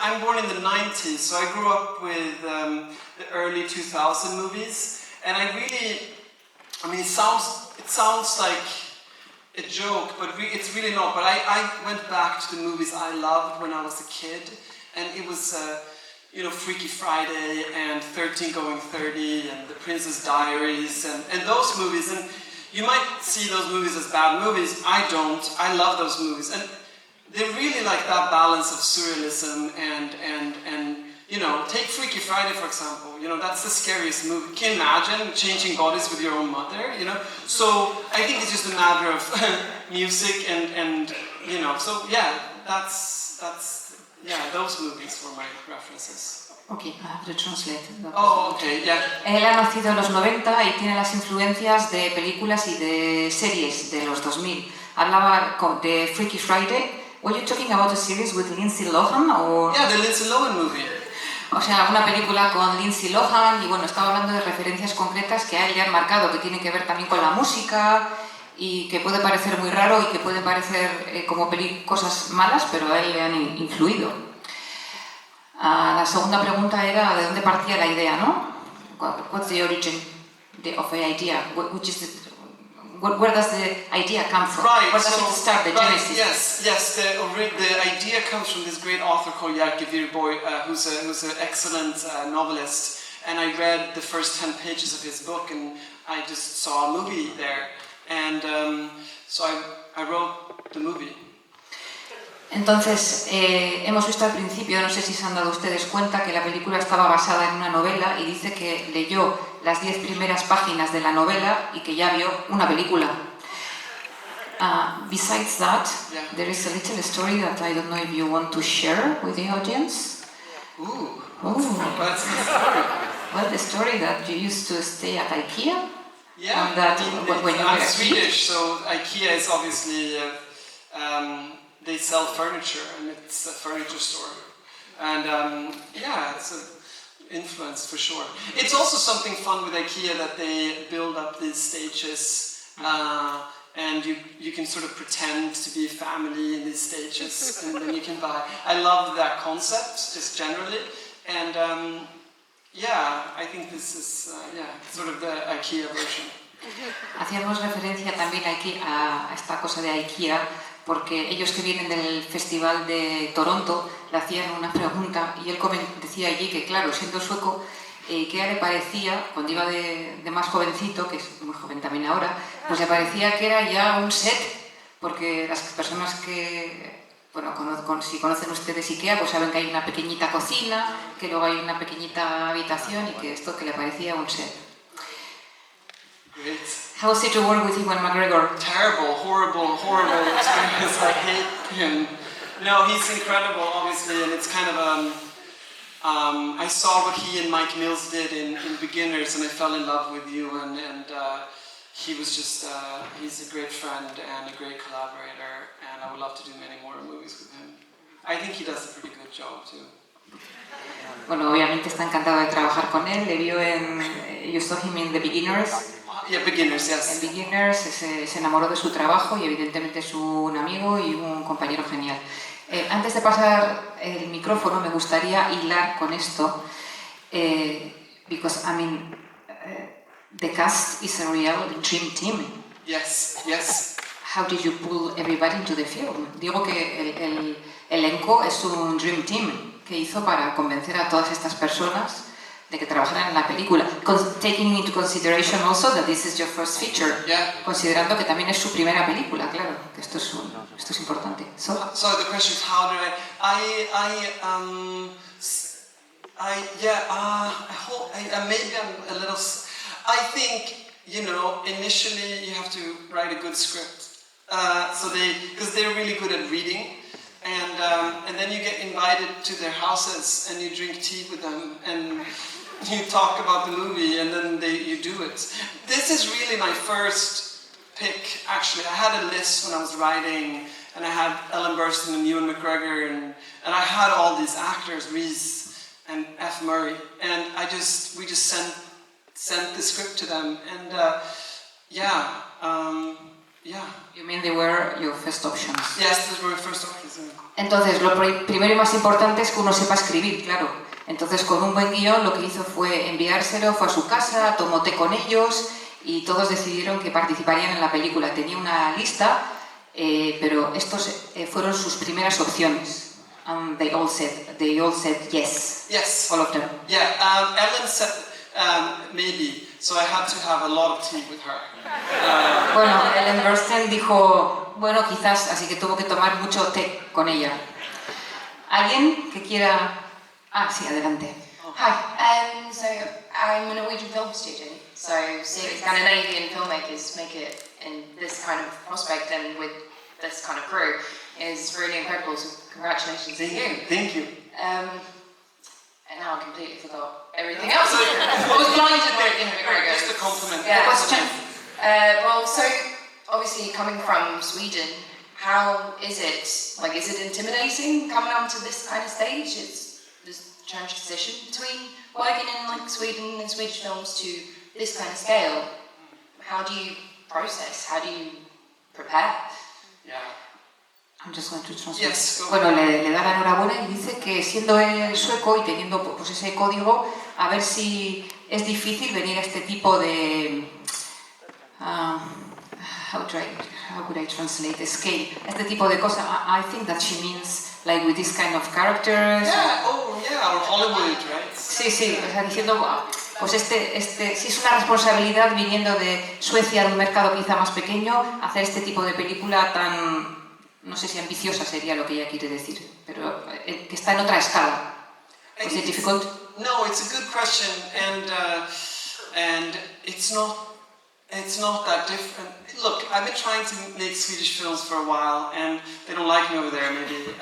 I'm born in the 90s, so I grew up with the early 2000 movies, and it sounds like a joke, but it's really not. But I went back to the movies I loved when I was a kid, and it was, Freaky Friday and 13 Going 30 and The Princess Diaries and those movies. And you might see those movies as bad movies. I don't. I love those movies. And they're really like that balance of surrealism and take Freaky Friday, for example. That's the scariest movie. Can you imagine changing bodies with your own mother? So I think it's just a matter of music and so yeah, those movies were my references. Okay, I have to translate. Oh, okay, yeah. Él ha nacido en los 90 y tiene las influencias de películas y de series de los 2000. Hablaba de Freaky Friday. Were you talking about a series with Lindsay Lohan? Or... Yeah, the Lindsay Lohan movie. O sea, una película con Lindsay Lohan y bueno, estaba hablando de referencias concretas que a él le han marcado, que tienen que ver también con la música y que puede parecer muy raro y que puede parecer como cosas malas, pero a él le han influido. La segunda pregunta era de dónde partía la idea, ¿no? What's the origin of the idea? Where does the idea come from? Right, Where does it start, the genesis? Yes. The idea comes from this great author called Jarkko Virboy, who's an excellent novelist. And I read the first 10 pages of his book, and I just saw a movie there. And so I wrote the movie. Entonces, hemos visto al principio, no sé si se han dado ustedes cuenta, que la película estaba basada en una novela y dice que leyó las 10 primeras páginas de la novela y que ya vio una película. Besides that, there is a little story that I don't know if you want to share with the audience. What's the story? Well, the story that you used to stay at IKEA. Yeah, and that when you were I'm Swedish, so IKEA is obviously... they sell furniture, and it's a furniture store. And it's an influence for sure. It's also something fun with IKEA that they build up these stages, and you can sort of pretend to be a family in these stages, and then you can buy. I love that concept, just generally, and I think this is sort of the IKEA version. Hacíamos referencia también a esta cosa de IKEA porque ellos que vienen del Festival de Toronto le hacían una pregunta y él decía allí que, claro, siendo sueco, IKEA le parecía, cuando iba de más jovencito, que es muy joven también ahora, pues le parecía que era ya un set, porque las personas que, bueno, si conocen ustedes IKEA, pues saben que hay una pequeñita cocina, que luego hay una pequeñita habitación y que esto que le parecía un set. Great. How was it to work with Ewan McGregor? Terrible, horrible experience. I hate him. No, he's incredible, obviously, and it's kind of I saw what he and Mike Mills did in Beginners, and I fell in love with Ewan, and he was just, he's a great friend and a great collaborator, and I would love to do many more movies with him. I think he does a pretty good job, too. Bueno, obviamente está encantado de trabajar con él. Le vio you saw him in The Beginners. Yeah, Beginners, yes. En Beginners se enamoró de su trabajo y evidentemente es un amigo y un compañero genial. Antes de pasar el micrófono me gustaría hilar con esto, because I mean, the cast is a real dream team. Yes. How did you pull everybody into the film? Digo que el elenco es un dream team que hizo para convencer a todas estas personas de que trabajaran en la película, taking into consideration also that this is your first feature, considerando que también es su primera película, claro, que esto es importante. So the question is, how did maybe I'm a little. I think initially you have to write a good script, because they're really good at reading. And then you get invited to their houses and you drink tea with them and you talk about the movie and then you do it. This is really my first pick, actually. I had a list when I was writing, and I had Ellen Burstyn and Ewan McGregor, and I had all these actors, Reese and F. Murray, and we just sent the script to them, and Yeah. You mean they were your first options? Yes, those were first options. Entonces, lo primero y más importante es que uno sepa escribir, claro. Entonces, con un buen guión, lo que hizo fue enviárselo, fue a su casa, tomó té con ellos y todos decidieron que participarían en la película. Tenía una lista, pero estos fueron sus primeras opciones. They all said yes. Yes. All of them. Yeah, Ellen said maybe, so I had to have a lot of tea with her. Bueno, Ellen Burstyn dijo, bueno, quizás, así que tuvo que tomar mucho té con ella. ¿Alguien que quiera...? Ah, sí, adelante. Hi, so I'm a Norwegian film student, so seeing Scandinavian filmmakers make it in this kind of prospect and with this kind of crew is really incredible, so congratulations to you. Thank you. And now I completely forgot everything else. I was blinded by McGregor. Just a compliment. Yeah. Question? Well, so obviously coming from Sweden, how is it? Like, is it intimidating coming onto this kind of stage? It's this transition between working in like Sweden and Swedish films to this kind of scale. How do you process? How do you prepare? Yeah. I'm just going to translate. Yes, go. Bueno, le da la enhorabuena y dice que siendo él sueco y teniendo pues ese código, a ver si es difícil venir a este tipo de... how could I translate? Scale. Este tipo de cosas. I think that she means like with this kind of characters. Yeah, or Hollywood, right? Sí, sí, o sea, diciendo, pues sí es una responsabilidad viniendo de Suecia, de un mercado quizá más pequeño, hacer este tipo de película tan, no sé si ambiciosa sería lo que ella quiere decir, pero que está en otra escala. Was it difficult? No, it's a good question, and it's not that different. Look, I've been trying to make Swedish films for a while, and they don't like me over there, maybe.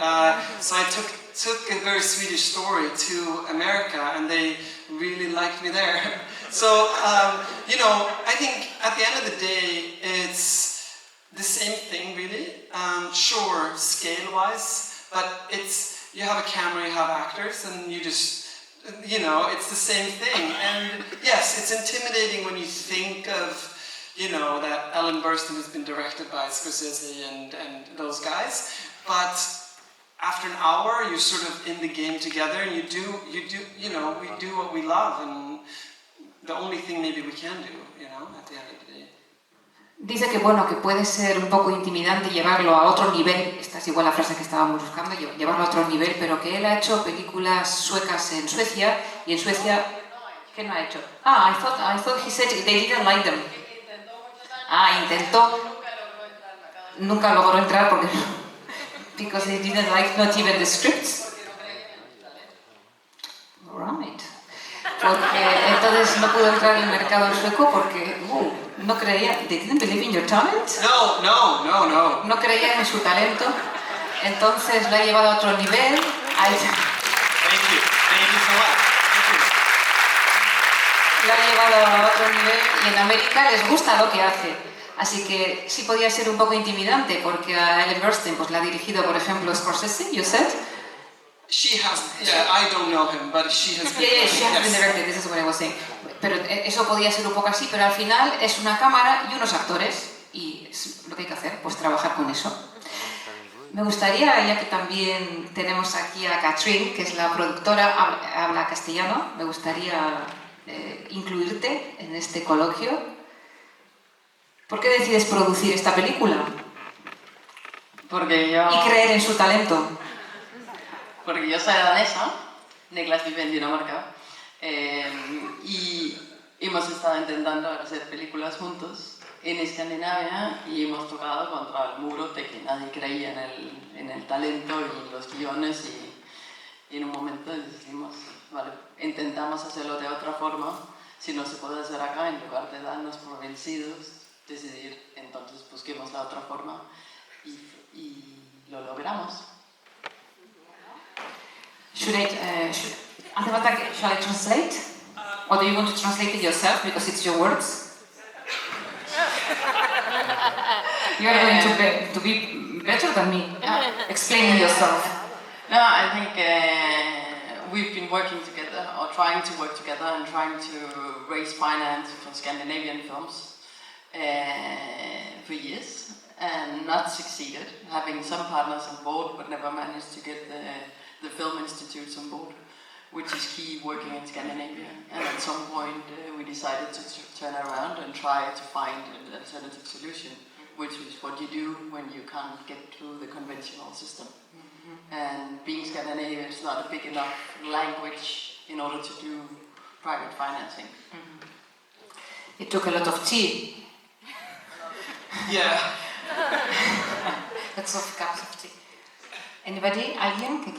So I took a very Swedish story to America, and they really liked me there. So, I think at the end of the day, it's the same thing, really. Sure, scale-wise, but you have a camera, you have actors, and you just, it's the same thing. And yes, it's intimidating when you think of, that Ellen Burstyn has been directed by Scorsese and those guys. But after an hour, you're sort of in the game together, and we do what we love, and the only thing maybe we can do, at the end of the day. Dice que bueno, que puede ser un poco intimidante llevarlo a otro nivel, esta es igual la frase que estábamos buscando, llevarlo a otro nivel, pero que él ha hecho películas suecas en Suecia, y en Suecia, ¿qué no ha hecho? I thought he said they didn't like them. Intentó, nunca logró entrar porque because they didn't like not even the scripts. Right. Porque entonces no pudo entrar en el mercado sueco porque no creía, they didn't believe in your talent. No. No creía en su talento, entonces la ha llevado a otro nivel. Thank you so much. La ha llevado a otro nivel y en América les gusta lo que hace. Así que sí podía ser un poco intimidante porque a Ellen Burstyn pues la ha dirigido, por ejemplo, Scorsese, you said? She has, I don't know him, but she has been. Yeah, she has been directed, this is what I was saying. Pero eso podía ser un poco así, pero al final es una cámara y unos actores y es lo que hay que hacer, pues trabajar con eso. Me gustaría, ya que también tenemos aquí a Catherine, que es la productora, habla castellano, me gustaría incluirte en este coloquio. ¿Por qué decides producir esta película? Porque yo... Y creer en su talento. Porque yo soy danesa, Niklas vive en Dinamarca, y hemos estado intentando hacer películas juntos en Escandinavia y hemos tocado contra el muro de que nadie creía en el talento y los guiones y en un momento decidimos, vale, intentamos hacerlo de otra forma, si no se puede hacer acá, en lugar de darnos por vencidos, decidir, entonces busquemos la otra forma y lo logramos. Shall I translate? Or do you want to translate it yourself because it's your words? You are going to be better than me. Explaining yourself. No, I think we've been working together, or trying to work together, and trying to raise finance for Scandinavian films. for years and not succeeded, having some partners on board but never managed to get the film institutes on board, which is key working in Scandinavia. And at some point we decided to turn around and try to find an alternative solution, which is what you do when you can't get through the conventional system. And being Scandinavian is not a big enough language in order to do private financing. It took a lot of tea. Yeah. Lots of cups of tea. Anybody? ¿Alguien que